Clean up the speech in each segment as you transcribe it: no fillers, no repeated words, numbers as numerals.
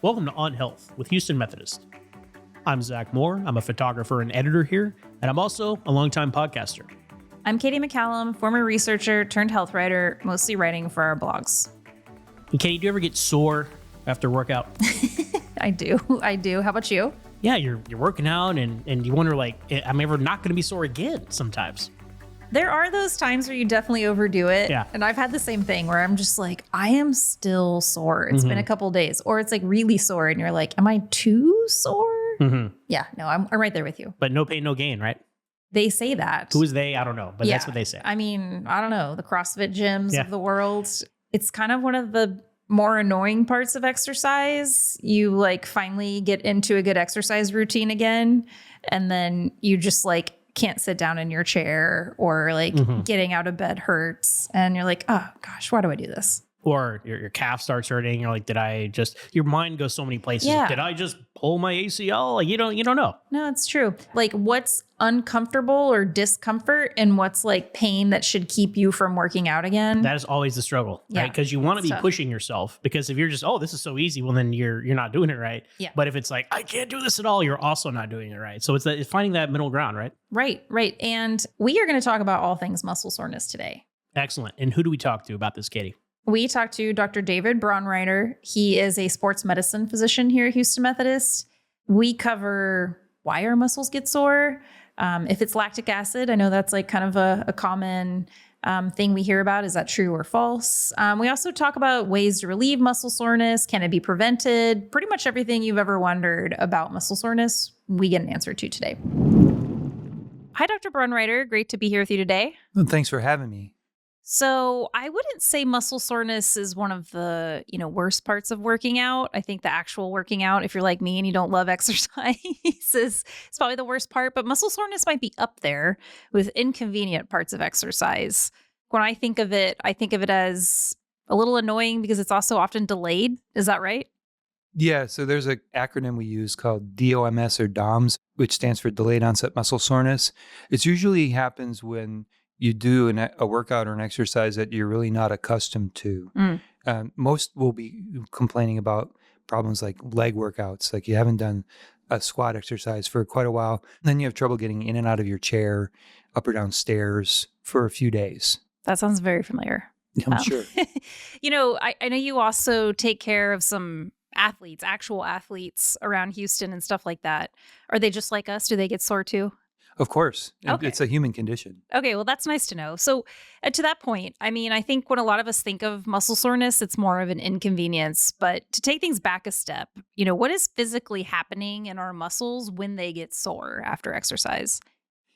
Welcome to On Health with Houston Methodist. I'm Zach Moore. I'm a photographer and editor here, and I'm also a longtime podcaster. I'm Katie McCallum, former researcher turned health writer, mostly writing for our blogs. And Katie, do you ever get sore after workout? I do. How about you? Yeah, you're working out and you wonder, like, I'm ever not going to be sore again sometimes. There are those times where you definitely overdo it. Yeah. And I've had the same thing where I'm just like, I am still sore. It's been a couple days, or it's like really sore and you're like, am I too sore? Yeah, no, I'm right there with you. But no pain, no gain, right? They say that. Who is they? I don't know, but that's what they say. I mean, I don't know, the CrossFit gyms of the world. It's kind of one of the more annoying parts of exercise. You like finally get into a good exercise routine again, and then you just like can't sit down in your chair, or like getting out of bed hurts, and you're like, oh gosh, why do I do this? Or your calf starts hurting. You're like, your mind goes so many places. Yeah. Did I just pull my ACL? Like, you don't know. No, it's true. Like what's uncomfortable or discomfort and what's like pain that should keep you from working out again. That is always the struggle, right? Because you want to be pushing yourself, because if you're just, oh, this is so easy, well, then you're not doing it right. Yeah. But if it's like, I can't do this at all, you're also not doing it right. So it's finding that middle ground, right? Right. And we are going to talk about all things muscle soreness today. Excellent. And who do we talk to about this, Katie? We talked to Dr. David Braunreiter. He is a sports medicine physician here at Houston Methodist. We cover why our muscles get sore. If it's lactic acid, I know that's like kind of a common thing we hear about. Is that true or false? We also talk about ways to relieve muscle soreness. Can it be prevented? Pretty much everything you've ever wondered about muscle soreness, we get an answer to today. Hi, Dr. Braunreiter. Great to be here with you today. Well, thanks for having me. So I wouldn't say muscle soreness is one of the, worst parts of working out. I think the actual working out, if you're like me and you don't love exercise, is probably the worst part. But muscle soreness might be up there with inconvenient parts of exercise. When I think of it as a little annoying because it's also often delayed. Is that right? Yeah, so there's an acronym we use called DOMS or DOMS, which stands for delayed onset muscle soreness. It usually happens when you do a workout or an exercise that you're really not accustomed to. Most will be complaining about problems like leg workouts, like you haven't done a squat exercise for quite a while. Then you have trouble getting in and out of your chair, up or down stairs for a few days. That sounds very familiar. I'm sure. I know you also take care of some actual athletes around Houston and stuff like that. Are they just like us? Do they get sore too? Of course. Okay. It's a human condition. Okay, well, that's nice to know. So to that point, I mean, I think when a lot of us think of muscle soreness, it's more of an inconvenience. But to take things back a step, what is physically happening in our muscles when they get sore after exercise?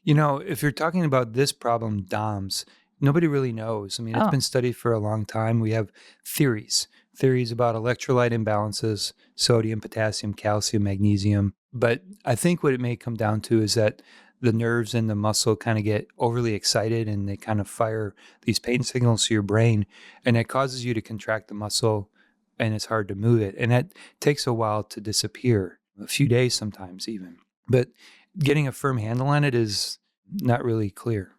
If you're talking about this problem, DOMS, nobody really knows. I mean, it's been studied for a long time. We have theories about electrolyte imbalances, sodium, potassium, calcium, magnesium. But I think what it may come down to is that the nerves in the muscle kind of get overly excited and they kind of fire these pain signals to your brain, and it causes you to contract the muscle and it's hard to move it. And that takes a while to disappear, a few days sometimes even. But getting a firm handle on it is not really clear.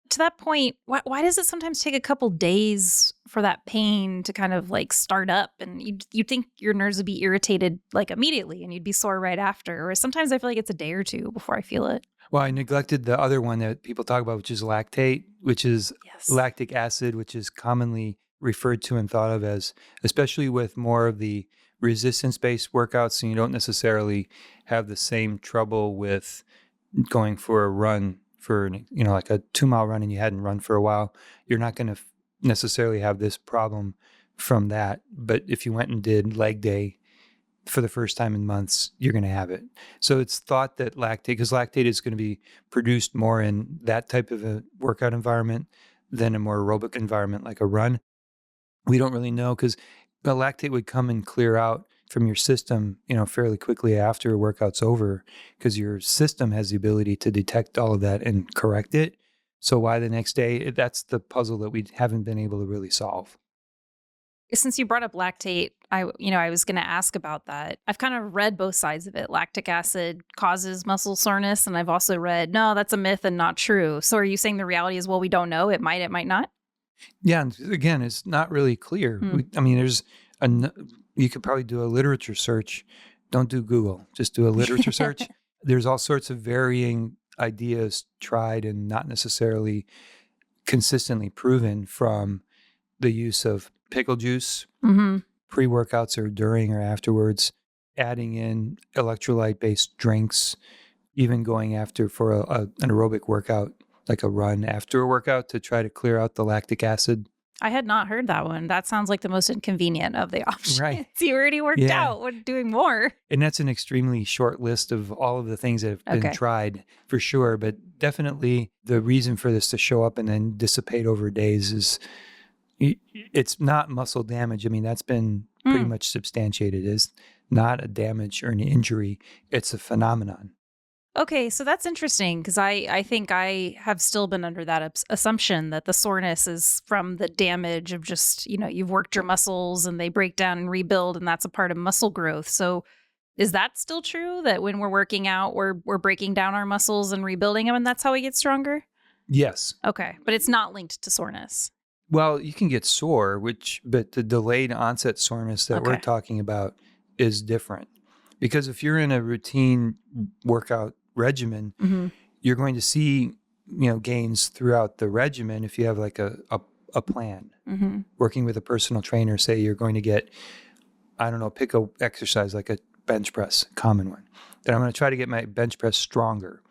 To that point, why does it sometimes take a couple days for that pain to kind of like start up? And you'd think your nerves would be irritated like immediately and you'd be sore right after. Or sometimes I feel like it's a day or two before I feel it. Well, I neglected the other one that people talk about, which is lactate, which is lactic acid, which is commonly referred to and thought of as, especially with more of the resistance-based workouts, and you don't necessarily have the same trouble with going for a run for, like a 2-mile run and you hadn't run for a while. You're not going to necessarily have this problem from that. But if you went and did leg day for the first time in months, you're going to have it. So it's thought that because lactate is going to be produced more in that type of a workout environment than a more aerobic environment like a run. We don't really know, because the lactate would come and clear out from your system, fairly quickly after a workout's over, because your system has the ability to detect all of that and correct it. So why the next day? That's the puzzle that we haven't been able to really solve. Since you brought up lactate, I was going to ask about that. I've kind of read both sides of it. Lactic acid causes muscle soreness, and I've also read, no, that's a myth and not true. So are you saying the reality is, well, we don't know, it might not? Yeah, and again, it's not really clear. There's you could probably do a literature search. Don't do Google, just do a literature search. There's all sorts of varying ideas tried and not necessarily consistently proven from the use of pickle juice, pre-workouts or during or afterwards, adding in electrolyte-based drinks, even going after for an aerobic workout, like a run after a workout to try to clear out the lactic acid. I had not heard that one. That sounds like the most inconvenient of the options. Right. You already worked out. What doing more? And that's an extremely short list of all of the things that have been tried for sure. But definitely the reason for this to show up and then dissipate over days is it's not muscle damage. I mean, that's been pretty much substantiated. It's not a damage or an injury. It's a phenomenon. Okay, so that's interesting because I think I have still been under that assumption that the soreness is from the damage of just, you've worked your muscles and they break down and rebuild, and that's a part of muscle growth. So is that still true that when we're working out, we're breaking down our muscles and rebuilding them, and that's how we get stronger? Yes. Okay, but it's not linked to soreness. Well, you can get sore, but the delayed onset soreness that we're talking about is different. Because if you're in a routine workout regimen, you're going to see, gains throughout the regimen if you have like a plan. Working with a personal trainer, say you're going to get, pick a exercise like a bench press, common one. Then I'm going to try to get my bench press stronger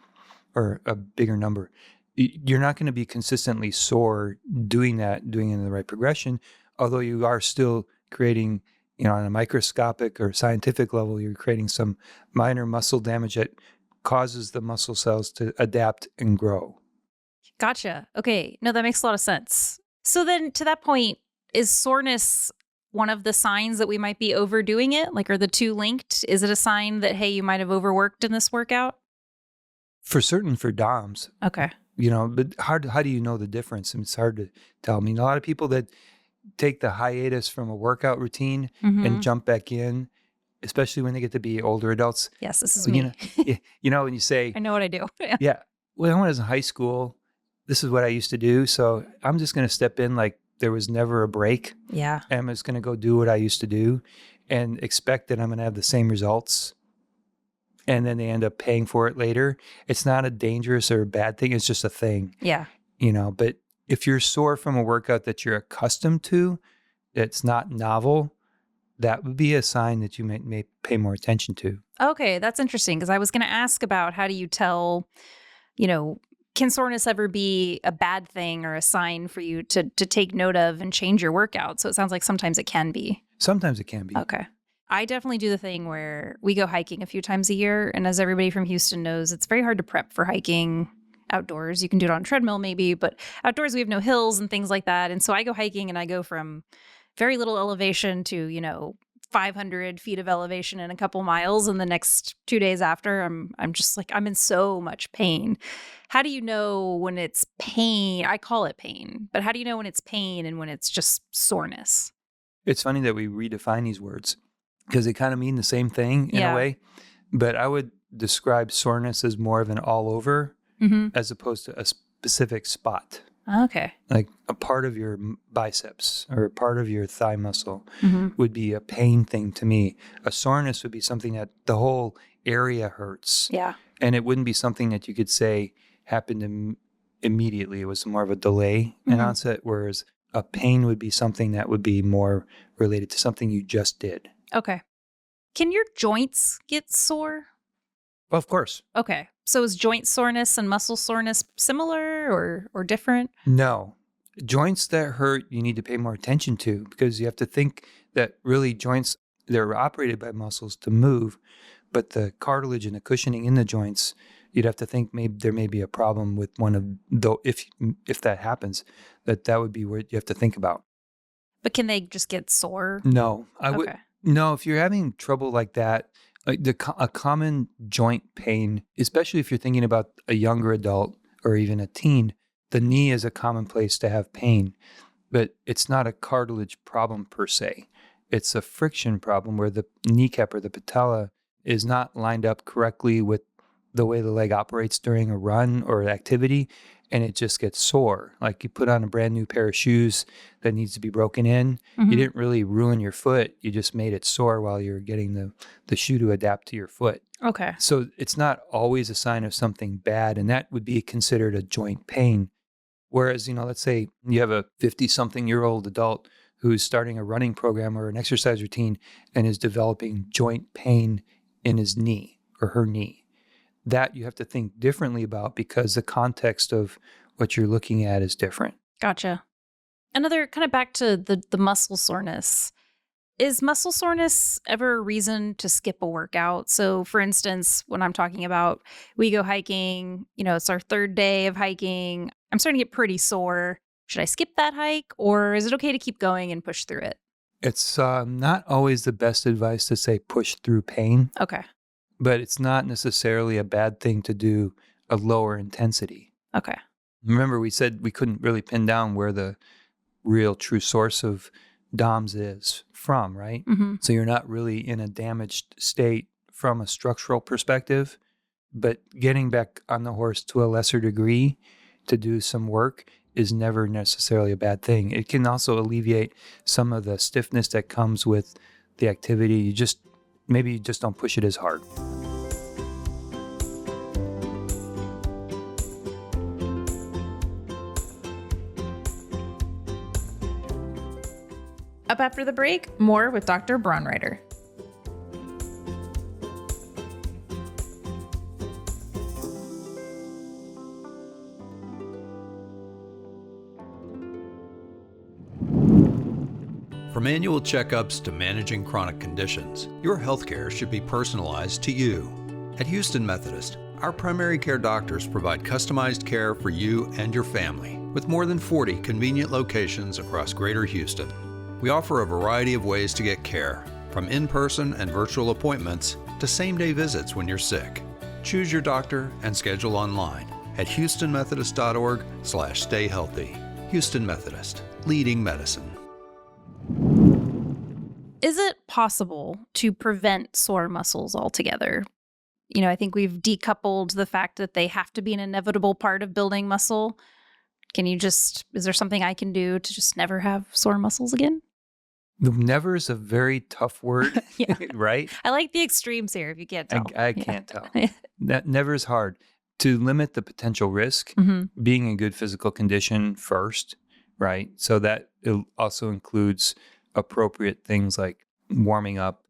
or a bigger number. You're not going to be consistently sore doing it in the right progression, although you are still creating, on a microscopic or scientific level, you're creating some minor muscle damage that causes the muscle cells to adapt and grow. Gotcha. Okay. No, that makes a lot of sense. So then to that point, is soreness one of the signs that we might be overdoing it? Like, are the two linked? Is it a sign that, hey, you might have overworked in this workout? For certain, for DOMs. Okay. But how do you know the difference? It's hard to tell. I mean, a lot of people that take the hiatus from a workout routine and jump back in, especially when they get to be older adults. Yes, this is me. When you say, I know what I do. Yeah. Well, when I was in high school, this is what I used to do. So I'm just going to step in like there was never a break. Yeah. And I'm just going to go do what I used to do and expect that I'm going to have the same results. And then they end up paying for it later. It's not a dangerous or a bad thing. It's just a thing. Yeah. But if you're sore from a workout that you're accustomed to, that's not novel, that would be a sign that you may pay more attention to. Okay, that's interesting because I was going to ask about how do you tell, can soreness ever be a bad thing or a sign for you to take note of and change your workout? So it sounds like sometimes it can be. Sometimes it can be. Okay. I definitely do the thing where we go hiking a few times a year. And as everybody from Houston knows, it's very hard to prep for hiking outdoors. You can do it on a treadmill maybe, but outdoors we have no hills and things like that. And so I go hiking and I go from very little elevation to, 500 feet of elevation in a couple miles. And the next 2 days after, I'm just like, I'm in so much pain. How do you know when it's pain? I call it pain, but how do you know when it's pain and when it's just soreness? It's funny that we redefine these words because they kind of mean the same thing in a way. But I would describe soreness as more of an all over as opposed to a specific spot. Okay. Like a part of your biceps or a part of your thigh muscle would be a pain thing to me. A soreness would be something that the whole area hurts. Yeah. And it wouldn't be something that you could say happened immediately. It was more of a delay in onset, whereas a pain would be something that would be more related to something you just did. Okay. Can your joints get sore? Well, of course. Okay. So is joint soreness and muscle soreness similar or different? No. Joints that hurt, you need to pay more attention to because you have to think that really joints, they're operated by muscles to move, but the cartilage and the cushioning in the joints, you'd have to think maybe there may be a problem with one of those. If that happens, that would be what you have to think about. But can they just get sore? No. No, if you're having trouble like that, like a common joint pain, especially if you're thinking about a younger adult or even a teen, the knee is a common place to have pain, but it's not a cartilage problem per se. It's a friction problem where the kneecap or the patella is not lined up correctly with the way the leg operates during a run or activity, and it just gets sore. Like you put on a brand new pair of shoes that needs to be broken in. Mm-hmm. You didn't really ruin your foot. You just made it sore while you're getting the shoe to adapt to your foot. Okay. So it's not always a sign of something bad, and that would be considered a joint pain. Whereas, let's say you have a 50-something-year-old adult who's starting a running program or an exercise routine and is developing joint pain in his knee or her knee. That you have to think differently about because the context of what you're looking at is different. Gotcha. Another kind of back to the muscle soreness. Is muscle soreness ever a reason to skip a workout? So for instance, when I'm talking about we go hiking, it's our third day of hiking, I'm starting to get pretty sore. Should I skip that hike or is it okay to keep going and push through it? It's not always the best advice to say push through pain. Okay. But it's not necessarily a bad thing to do a lower intensity. Okay. Remember, we said we couldn't really pin down where the real true source of DOMS is from, right? Mm-hmm. So you're not really in a damaged state from a structural perspective, but getting back on the horse to a lesser degree to do some work is never necessarily a bad thing. It can also alleviate some of the stiffness that comes with the activity. Maybe you just don't push it as hard. Up after the break, more with Dr. Braunreiter. From annual checkups to managing chronic conditions, your healthcare should be personalized to you. At Houston Methodist, our primary care doctors provide customized care for you and your family, with more than 40 convenient locations across Greater Houston. We offer a variety of ways to get care, from in-person and virtual appointments to same-day visits when you're sick. Choose your doctor and schedule online at houstonmethodist.org/stayhealthy. Houston Methodist, leading medicine. Is it possible to prevent sore muscles altogether? I think we've decoupled the fact that they have to be an inevitable part of building muscle. Is there something I can do to just never have sore muscles again? Never is a very tough word, Yeah. right? I like the extremes here, if you can't tell. I can't tell. That never is hard. To limit the potential risk, Mm-hmm. being in good physical condition first, right? So that it also includes appropriate things like warming up,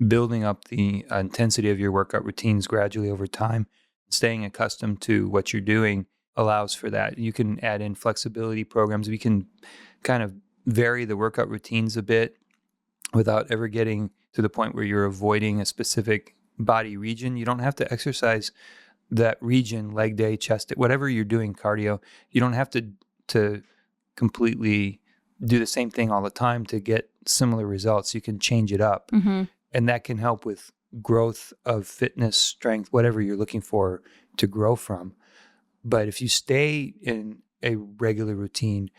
building up the intensity of your workout routines gradually over time. Staying accustomed to what you're doing allows for that. You can add in flexibility programs. We can kind of vary the workout routines a bit without ever getting to the point where you're avoiding a specific body region. You don't have to exercise that region, leg day, chest day, whatever you're doing cardio. You don't have to completely do the same thing all the time to get similar results. You can change it up. Mm-hmm. And that can help with growth of fitness, strength, whatever you're looking for to grow from. But if you stay in a regular routine,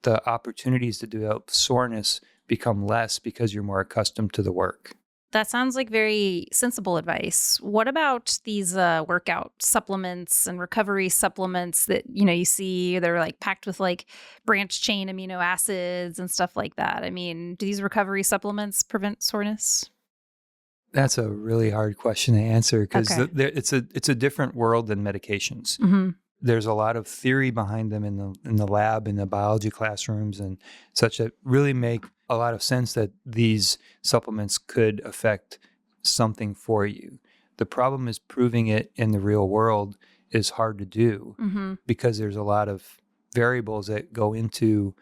the opportunities to develop soreness become less because you're more accustomed to the work. That sounds like very sensible advice. What about these workout supplements and recovery supplements that, you see they're like packed with like branched chain amino acids and stuff like that? I mean, do these recovery supplements prevent soreness? That's a really hard question to answer because Okay. it's a different world than medications. Mm-hmm. There's a lot of theory behind them in the lab, in the biology classrooms and such that really make a lot of sense that these supplements could affect something for you. The problem is proving it in the real world is hard to do Mm-hmm. because there's a lot of variables that go into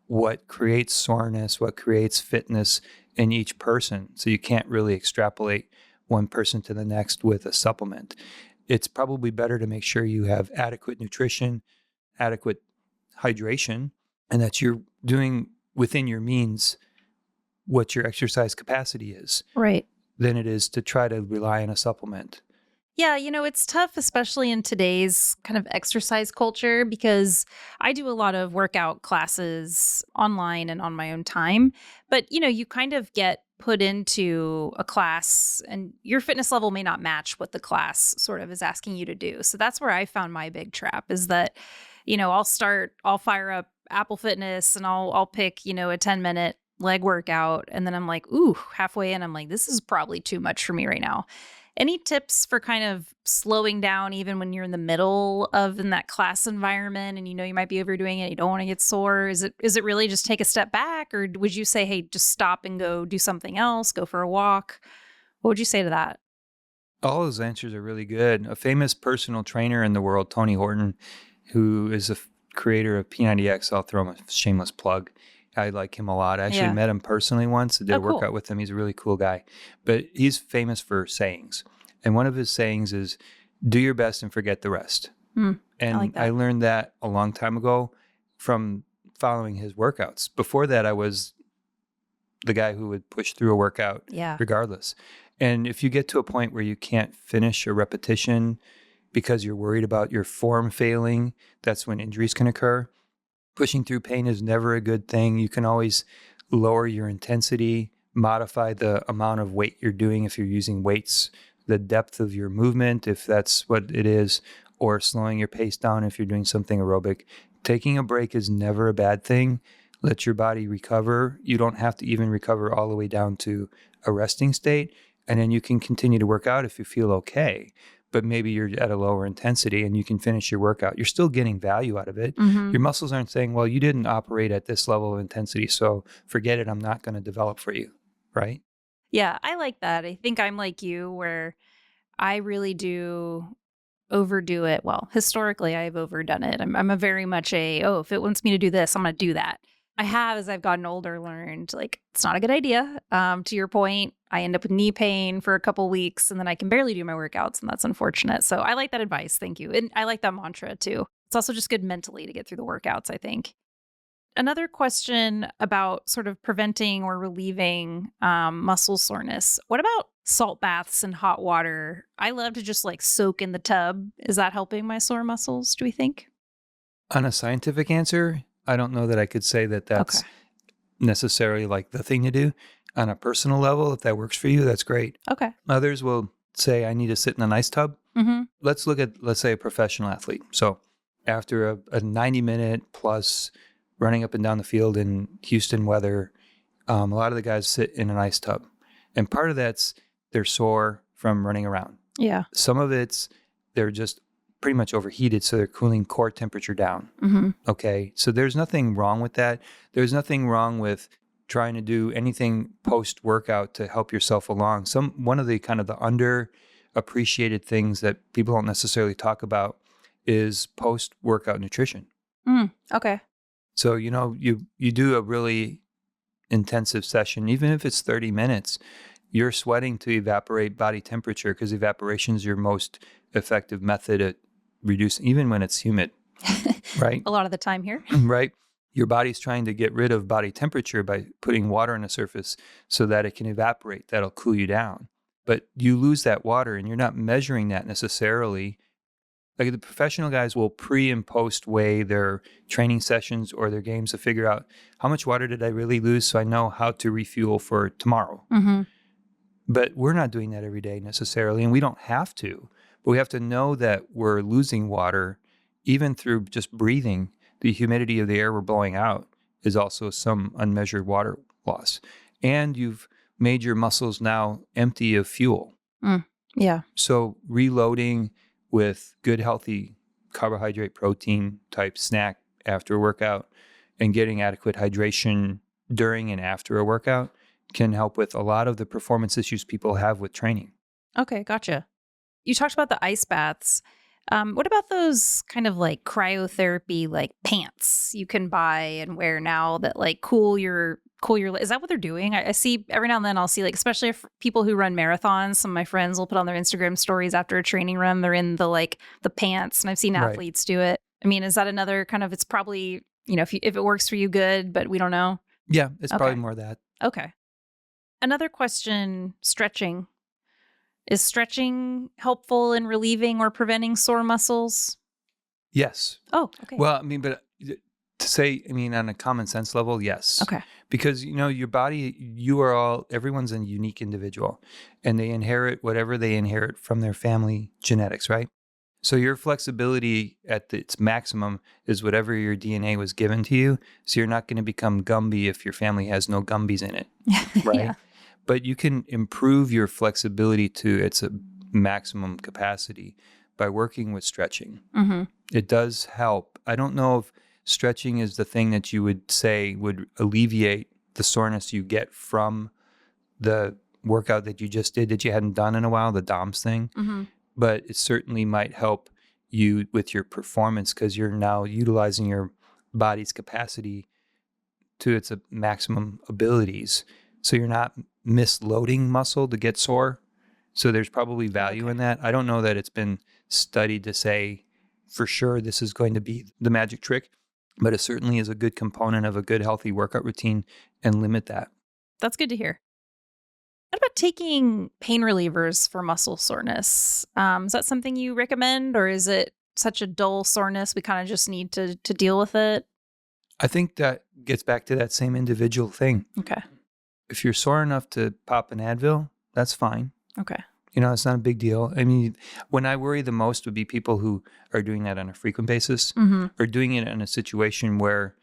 what creates soreness, what creates fitness in each person. So you can't really extrapolate one person to the next with a supplement. It's probably better to make sure you have adequate nutrition, adequate hydration, and that you're doing within your means what your exercise capacity is, Right. than it is to try to rely on a supplement. Yeah, it's tough, especially in today's kind of exercise culture, because I do a lot of workout classes online and on my own time. But, you kind of get put into a class and your fitness level may not match what the class sort of is asking you to do. So that's where I found my big trap is that, I'll fire up Apple Fitness and I'll pick, a 10-minute leg workout. And then I'm like, ooh, halfway in, I'm like, this is probably too much for me right now. Any tips for kind of slowing down even when you're in the middle of in that class environment and you might be overdoing it, you don't want to get sore? Is it really just take a step back, or would you say, hey, just stop and go do something else, go for a walk? What would you say to that? All those answers are really good. A famous personal trainer in the world, Tony Horton, who is a creator of P90X, I'll throw him a shameless plug. I like him a lot. I actually met him personally once. I did a workout with him. He's a really cool guy. But he's famous for sayings. And one of his sayings is, do your best and forget the rest. And I learned that a long time ago from following his workouts. Before that, I was the guy who would push through a workout regardless. And if you get to a point where you can't finish a repetition because you're worried about your form failing, that's when injuries can occur. Pushing through pain is never a good thing. You can always lower your intensity, modify the amount of weight you're doing if you're using weights, the depth of your movement, if that's what it is, or slowing your pace down if you're doing something aerobic. Taking a break is never a bad thing. Let your body recover. You don't have to even recover all the way down to a resting state. And then you can continue to work out if you feel okay. But maybe you're at a lower intensity and you can finish your workout. You're still getting value out of it. Your muscles aren't saying, well, you didn't operate at this level of intensity, so forget it. I'm not going to develop for you. Right? Yeah, I like that. I think I'm like you, where I really do overdo it. Well, historically, I've overdone it. I'm a very much if it wants me to do this, I'm going to do that. I have, as I've gotten older, learned it's not a good idea. To your point, I end up with knee pain for a couple weeks and then I can barely do my workouts, and that's unfortunate. So I like that advice. Thank you. And I like that mantra too. It's also just good mentally to get through the workouts, I think. Another question about sort of preventing or relieving muscle soreness. What about salt baths and hot water? I love to just soak in the tub. Is that helping my sore muscles, do we think? On a scientific answer, I don't know that I could say that that's necessarily the thing to do. On a personal level, if that works for you, that's great. Okay. Others will say, I need to sit in an ice tub. Let's look at, let's say, a professional athlete. So after a 90-minute plus running up and down the field in Houston weather, a lot of the guys sit in an ice tub. And part of that's they're sore from running around. Yeah. Some of it's they're just pretty much overheated, so they're cooling core temperature down. Okay, so there's nothing wrong with that. There's nothing wrong with trying to do anything post-workout to help yourself along. One of the kind of the underappreciated things that people don't necessarily talk about is post-workout nutrition. Okay. So, you do a really intensive session, even if it's 30 minutes, you're sweating to evaporate body temperature because evaporation is your most effective method at reducing, even when it's humid, right? A lot of the time here. Right. Your body's trying to get rid of body temperature by putting water on the surface so that it can evaporate. That'll cool you down. But you lose that water and you're not measuring that necessarily. The professional guys will pre and post weigh their training sessions or their games to figure out how much water did I really lose so I know how to refuel for tomorrow. But we're not doing that every day necessarily, and we don't have to. But we have to know that we're losing water even through just breathing. The humidity of the air we're blowing out is also some unmeasured water loss. And you've made your muscles now empty of fuel. Yeah. So reloading with good, healthy carbohydrate, protein type snack after a workout and getting adequate hydration during and after a workout can help with a lot of the performance issues people have with training. Okay, gotcha. You talked about the ice baths. What about those kind of cryotherapy pants you can buy and wear now that cool your? Is that what they're doing? I see every now and then I'll see especially if people who run marathons. Some of my friends will put on their Instagram stories after a training run. They're in the the pants, and I've seen athletes do it. I mean, is that another kind of? It's probably if it works for you, good, but we don't know. Yeah, it's probably more that. Okay. Another question: stretching. Is stretching helpful in relieving or preventing sore muscles? Yes. Oh, okay. Well, I mean, but to say, on a common sense level, yes. Okay. Because, your body, everyone's a unique individual and they inherit whatever they inherit from their family genetics, right? So your flexibility at its maximum is whatever your DNA was given to you. So you're not going to become Gumby if your family has no Gumbies in it, right? Yeah. But you can improve your flexibility to its maximum capacity by working with stretching. Mm-hmm. It does help. I don't know if stretching is the thing that you would say would alleviate the soreness you get from the workout that you just did that you hadn't done in a while, the DOMS thing. Mm-hmm. But it certainly might help you with your performance because you're now utilizing your body's capacity to its maximum abilities. So you're not misloading muscle to get sore. So there's probably value in that. I don't know that it's been studied to say for sure this is going to be the magic trick, but it certainly is a good component of a good, healthy workout routine and limit that. That's good to hear. What about taking pain relievers for muscle soreness? Is that something you recommend, or is it such a dull soreness we kind of just need to deal with it? I think that gets back to that same individual thing. Okay. If you're sore enough to pop an Advil, that's fine. Okay. It's not a big deal. I mean, when I worry the most would be people who are doing that on a frequent basis or doing it in a situation where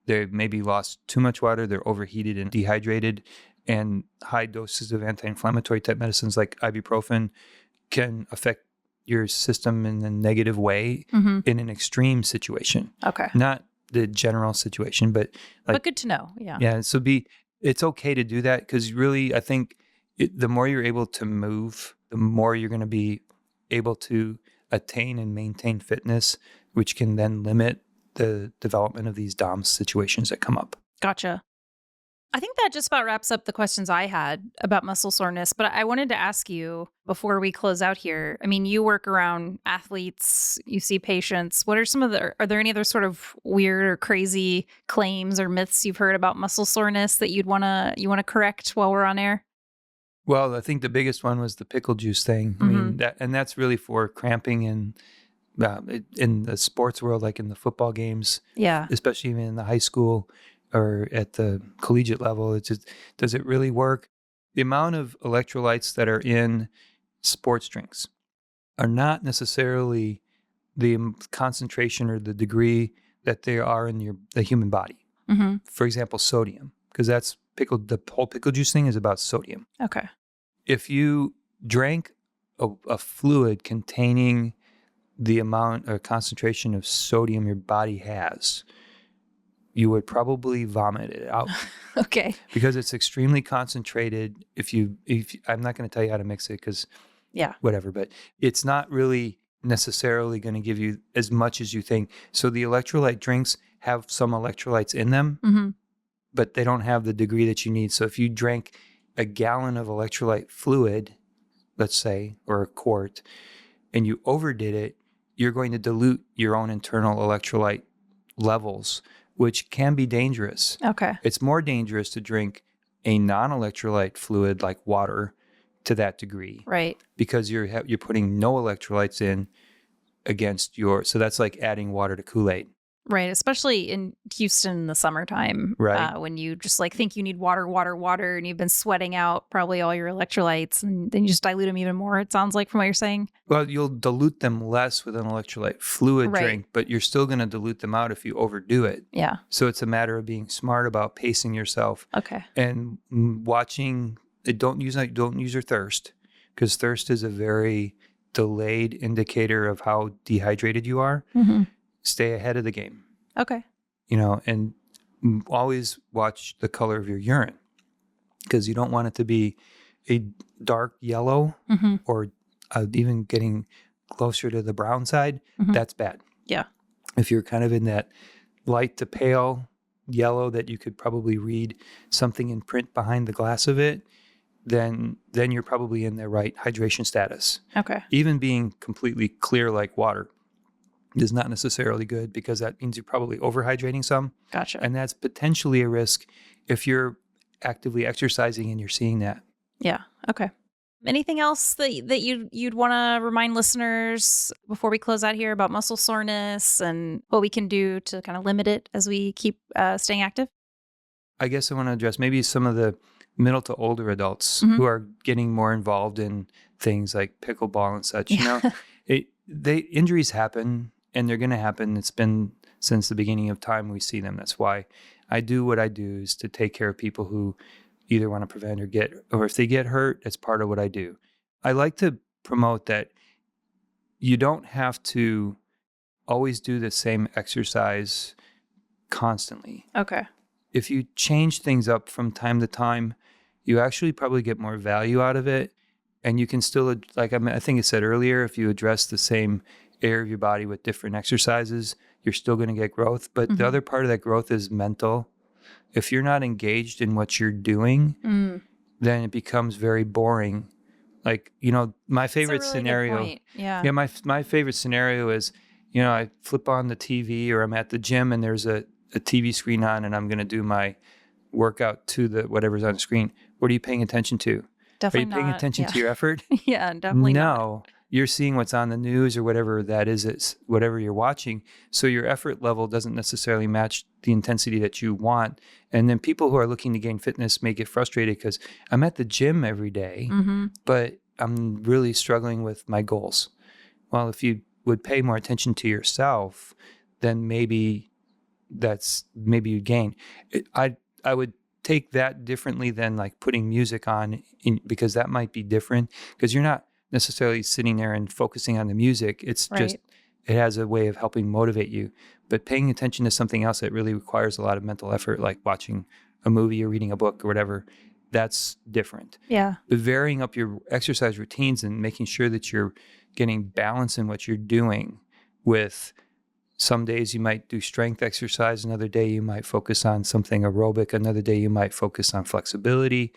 they've maybe lost too much water, they're overheated and dehydrated, and high doses of anti-inflammatory type medicines like ibuprofen can affect your system in a negative way in an extreme situation. Okay. Not the general situation, but But good to know. Yeah. Yeah. So it's okay to do that because really, I think the more you're able to move, the more you're going to be able to attain and maintain fitness, which can then limit the development of these DOMS situations that come up. Gotcha. I think that just about wraps up the questions I had about muscle soreness, but I wanted to ask you before we close out here. I mean, you work around athletes, you see patients. What are are there any other sort of weird or crazy claims or myths you've heard about muscle soreness that you want to correct while we're on air? Well, I think the biggest one was the pickle juice thing. I mean, that's really for cramping and in the sports world, like in the football games, especially even in the high school or at the collegiate level. It's just, does it really work? The amount of electrolytes that are in sports drinks are not necessarily the concentration or the degree that they are in the human body. For example, sodium, because the whole pickle juice thing is about sodium. Okay. If you drank a fluid containing the amount or concentration of sodium your body has, you would probably vomit it out. Okay. Because it's extremely concentrated. If I'm not going to tell you how to mix it because whatever, but it's not really necessarily going to give you as much as you think. So the electrolyte drinks have some electrolytes in them, but they don't have the degree that you need. So if you drank a gallon of electrolyte fluid, let's say, or a quart, and you overdid it, you're going to dilute your own internal electrolyte levels, which can be dangerous. Okay. It's more dangerous to drink a non-electrolyte fluid like water to that degree. Right. Because you're putting no electrolytes in so that's like adding water to Kool-Aid. Right. Especially in Houston in the summertime, right? When you just think you need water, and you've been sweating out probably all your electrolytes, and then you just dilute them even more, it sounds like, from what you're saying. Well, you'll dilute them less with an electrolyte fluid drink, but you're still going to dilute them out if you overdo it. Yeah. So it's a matter of being smart about pacing yourself. Okay. And watching, don't use your thirst, because thirst is a very delayed indicator of how dehydrated you are. Stay ahead of the game. Okay. And always watch the color of your urine, because you don't want it to be a dark yellow or even getting closer to the brown side. That's bad. Yeah. If you're kind of in that light to pale yellow that you could probably read something in print behind the glass of it, then you're probably in the right hydration status. Okay. Even being completely clear like water is not necessarily good, because that means you're probably overhydrating some. Gotcha. And that's potentially a risk if you're actively exercising and you're seeing that. Yeah. Okay. Anything else that you'd want to remind listeners before we close out here about muscle soreness and what we can do to kind of limit it as we keep staying active? I guess I want to address maybe some of the middle to older adults who are getting more involved in things like pickleball and such. Injuries happen, and they're going to happen. It's been since the beginning of time we see them. That's why I do what I do, is to take care of people who either want to prevent or if they get hurt, it's part of what I do. I like to promote that you don't have to always do the same exercise constantly. Okay. If you change things up from time to time, you actually probably get more value out of it. And you can still, like I think I said earlier, if you address the same area of your body with different exercises, you're still going to get growth. But the other part of that growth is mental. If you're not engaged in what you're doing, then it becomes very boring. Like, my favorite scenario. Yeah. My favorite scenario is, I flip on the TV, or I'm at the gym and there's a TV screen on, and I'm going to do my workout to the whatever's on the screen. What are you paying attention to? Definitely Are you paying attention to your effort? Yeah, definitely No. You're seeing what's on the news or whatever that is, it's whatever you're watching. So your effort level doesn't necessarily match the intensity that you want. And then people who are looking to gain fitness may get frustrated because I'm at the gym every day, but I'm really struggling with my goals. Well, if you would pay more attention to yourself, then maybe you'd gain. I would take that differently than like putting music on, because that might be different, because you're not necessarily sitting there and focusing on the music. It's just, it has a way of helping motivate you. But paying attention to something else that really requires a lot of mental effort, like watching a movie or reading a book or whatever, that's different. Yeah. But varying up your exercise routines and making sure that you're getting balance in what you're doing, with some days you might do strength exercise, another day you might focus on something aerobic, another day you might focus on flexibility,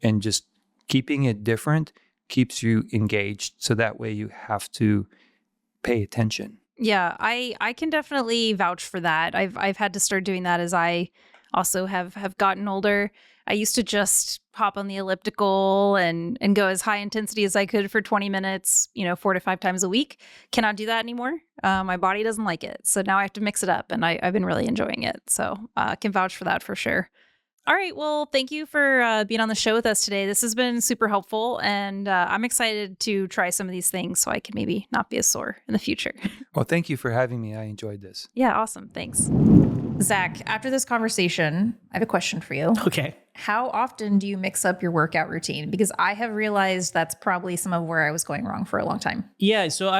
and just keeping it different keeps you engaged. So that way you have to pay attention. Yeah, I can definitely vouch for that. I've had to start doing that as I also have gotten older. I used to just hop on the elliptical and go as high intensity as I could for 20 minutes, 4 to 5 times a week. Cannot do that anymore. My body doesn't like it. So now I have to mix it up, and I've been really enjoying it. So I can vouch for that for sure. All right. Well, thank you for being on the show with us today. This has been super helpful, and I'm excited to try some of these things so I can maybe not be as sore in the future. Well, thank you for having me. I enjoyed this. Yeah, awesome. Thanks. Zach, after this conversation, I have a question for you. Okay. How often do you mix up your workout routine? Because I have realized that's probably some of where I was going wrong for a long time. Yeah. So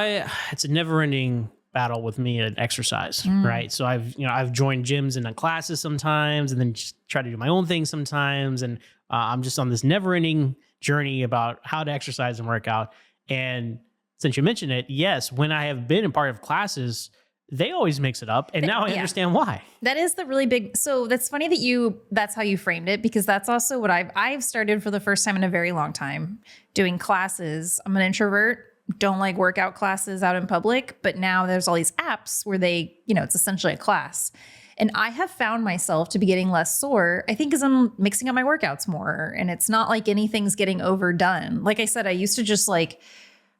it's a never ending battle with me at exercise, right? So I've joined gyms and done classes sometimes, and then just try to do my own thing sometimes. And I'm just on this never ending journey about how to exercise and work out. And since you mentioned it, yes, when I have been a part of classes, they always mix it up. And now I understand why. That is the really big, so that's funny that that's how you framed it, because that's also what I've started for the first time in a very long time doing classes. I'm an introvert. Don't like workout classes out in public, but now there's all these apps where it's essentially a class. And I have found myself to be getting less sore, I think, because I'm mixing up my workouts more, and it's not like anything's getting overdone. Like I said, I used to just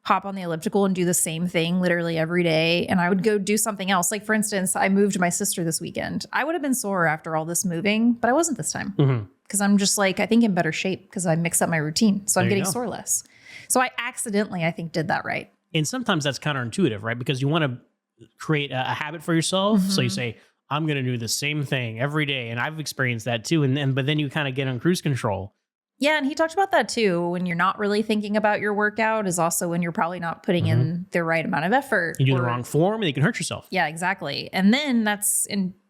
hop on the elliptical and do the same thing literally every day. And I would go do something else. Like, for instance, I moved my sister this weekend. I would have been sore after all this moving, but I wasn't this time, because I'm just I think in better shape because I mix up my routine. So I'm getting sore less. So I accidentally, I think, did that right. And sometimes that's counterintuitive, right? Because you want to create a habit for yourself. So you say, I'm going to do the same thing every day. And I've experienced that too. But then you kind of get on cruise control. Yeah. And he talked about that too. When you're not really thinking about your workout is also when you're probably not putting in the right amount of effort. You do the wrong form and you can hurt yourself. Yeah, exactly. And then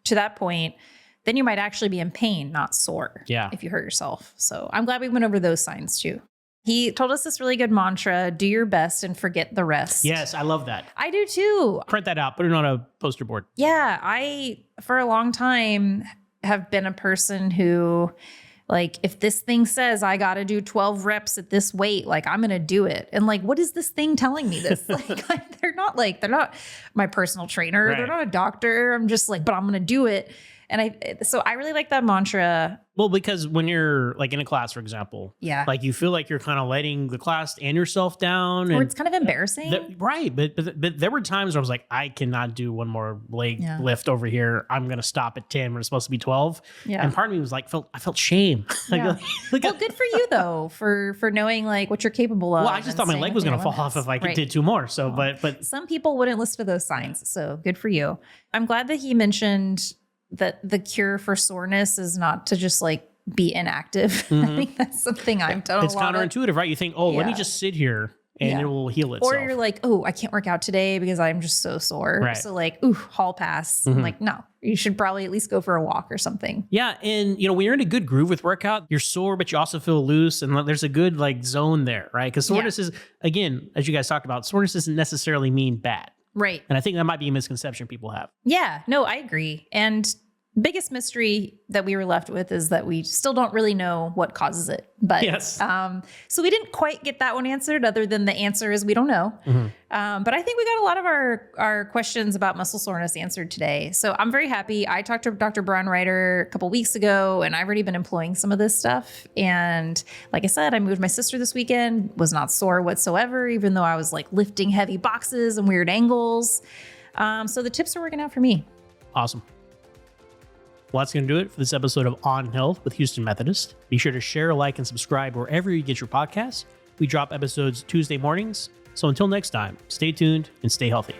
to that point, then you might actually be in pain, not sore. Yeah. If you hurt yourself. So I'm glad we went over those signs too. He told us this really good mantra: do your best and forget the rest. Yes, I love that. I do too. Print that out, put it on a poster board. Yeah, I, for a long time, have been a person who, if this thing says I got to do 12 reps at this weight, I'm going to do it. And what is this thing telling me this? they're not my personal trainer. Right. They're not a doctor. I'm just but I'm going to do it. So I really like that mantra. Well, because when you're like in a class, for example, Yeah. like you feel like you're kind of letting the class and yourself down. Or And it's kind of embarrassing. right. But there were times where I was like, I cannot do one more leg lift over here. I'm going to stop at 10 when it's supposed to be 12. Yeah. And part of me was like, I felt shame. Yeah. Well, good for you though, for knowing like what you're capable of. Well, I just thought my leg was going to fall off if I did two more. So, but some people wouldn't listen to those signs. So good for you. I'm glad that he mentioned that the cure for soreness is not to just like be inactive. I think that's something I've done. It's counterintuitive, right? You think, let me just sit here and it will heal itself. Or you're like, oh, I can't work out today because I'm just so sore. Right. So like, ooh, hall pass. I'm like, no, you should probably at least go for a walk or something. Yeah. And when you're in a good groove with workout, you're sore, but you also feel loose. And there's a good like zone there, right? Because soreness is, again, as you guys talked about, soreness doesn't necessarily mean bad. Right. And I think that might be a misconception people have. Yeah, no, I agree. And biggest mystery that we were left with is that we still don't really know what causes it. But yes. So we didn't quite get that one answered, other than the answer is we don't know. But I think we got a lot of our questions about muscle soreness answered today. So I'm very happy. I talked to Dr. Braunreiter a couple weeks ago, and I've already been employing some of this stuff. And like I said, I moved my sister this weekend, was not sore whatsoever, even though I was like lifting heavy boxes and weird angles. So the tips are working out for me. Awesome. Well, that's going to do it for this episode of On Health with Houston Methodist. Be sure to share, like, and subscribe wherever you get your podcasts. We drop episodes Tuesday mornings. So until next time, stay tuned and stay healthy.